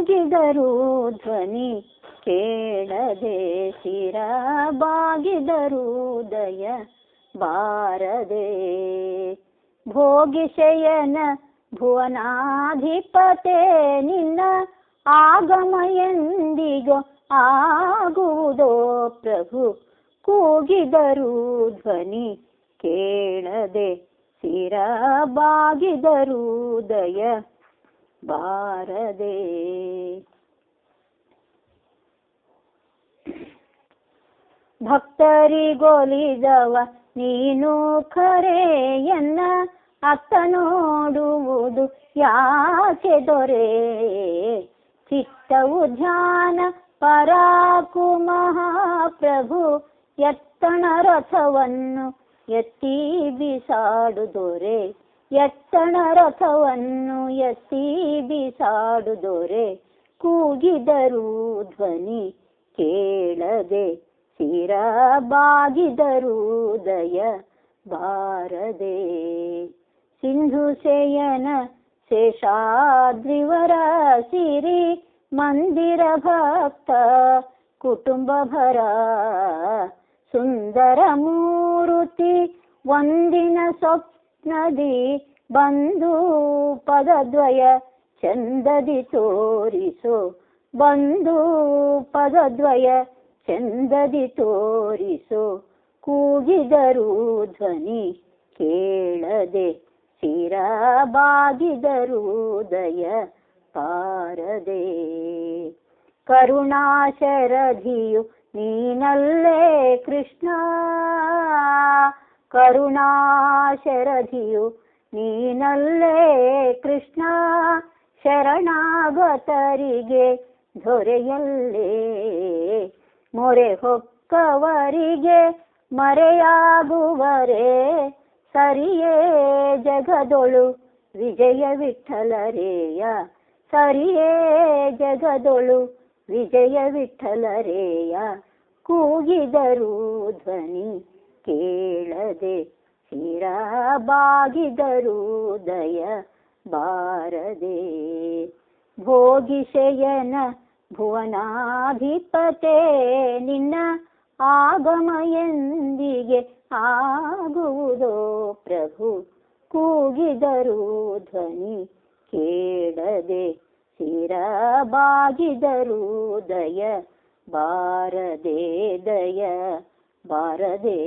ಕೂಗಿದರು ಧ್ವನಿ ಕೇಳದೆ ಶಿರ ಬಾಗಿದರು ದಯ ಬಾರದೆ. ಭೋಗಿಶಯನ ಭುವನಾಧಿಪತೆ ನಿನ್ನ ಆಗಮ ಎಂದಿಗೋ ಆಗುವುದೋ ಪ್ರಭು. ಕೂಗಿದರು ಧ್ವನಿ ಕೇಳದೆ ಶಿರ ಬಾಗಿದರು ದಯ ಬಾರದೆ. ಭಕ್ತರಿಗೊಲಿದವ ನೀನು ಖರೆಯನ್ನ ಅತ್ತ ನೋಡುವುದು ಯಾಕೆ ದೊರೆ. ಚಿತ್ತವು ಧ್ಯಾನ ಪರಾಕು ಮಹಾಪ್ರಭು ಎತ್ತಣ ರಥವನ್ನು ಎತ್ತಿ ಬಿಸಾಡು ದೊರೆ. ಎತ್ತಣ ರಥವನ್ನು ಎತ್ತಿ ಬಿಸಾಡು ದೊರೆ. ಕೂಗಿದರು ಧ್ವನಿ ಕೇಳದೆ ಶಿರ ಬಾಗಿದರು ದಯ ಬಾರದೆ. ಸಿಂಧು ಶಯನ ಶೇಷಾದ್ರಿವರ ಸಿರಿ ಮಂದಿರ ಭಕ್ತ ಕುಟುಂಬ ಭರ. ಸುಂದರ ಮೂರುತಿ ಒಂದಿನ ಸ್ವಪ್ನದಿ ಬಂದು ಪದದ್ವಯ ಚಂದದಿ ತೋರಿಸೋ. ಬಂದು ಪದದ್ವಯ ಚಂದದಿ ತೋರಿಸೋ. ಕೂಗಿದರು ಧ್ವನಿ ಕೇಳದೆ ಶಿರ ಬಾಗಿದರು ದಯ ಬಾರದೆ. ಕರುಣಾಶರಧಿಯು ನೀನಲ್ಲೇ ಕೃಷ್ಣ. ಕರುಣಾಶರಧಿಯು ನೀನಲ್ಲೇ ಕೃಷ್ಣ. ಶರಣಾಗತರಿಗೆ ದೊರೆಯಲ್ಲೇ. ಮೊರೆ ಹೊಕ್ಕವರಿಗೆ ಮರೆಯಾಗುವರೆ. ಸರಿಯೇ ಜಗದೊಳು ವಿಜಯ ವಿಠಲರೇಯ. ಸರಿಯೇ ಜಗದೊಳು ವಿಜಯ ವಿಠಲರೇಯ. ಕೂಗಿದರು ಧ್ವನಿ ಕೇಳದೆ ಶಿರ ಬಾಗಿದರು ದಯ ಬಾರದೆ. ಭೋಗಿಶಯನ ಭುವನಾಧಿಪತೆ ನಿನ್ನ ಆಗಮ ಎಂದಿಗೆ ಆಗುವುದೋ ಪ್ರಭು. ಕೂಗಿದರು ಧ್ವನಿ ಕೇಳದೆ ಶಿರ ಬಾಗಿದರು ದಯ ಬಾರದೆ ದಯ ಬಾರದೆ.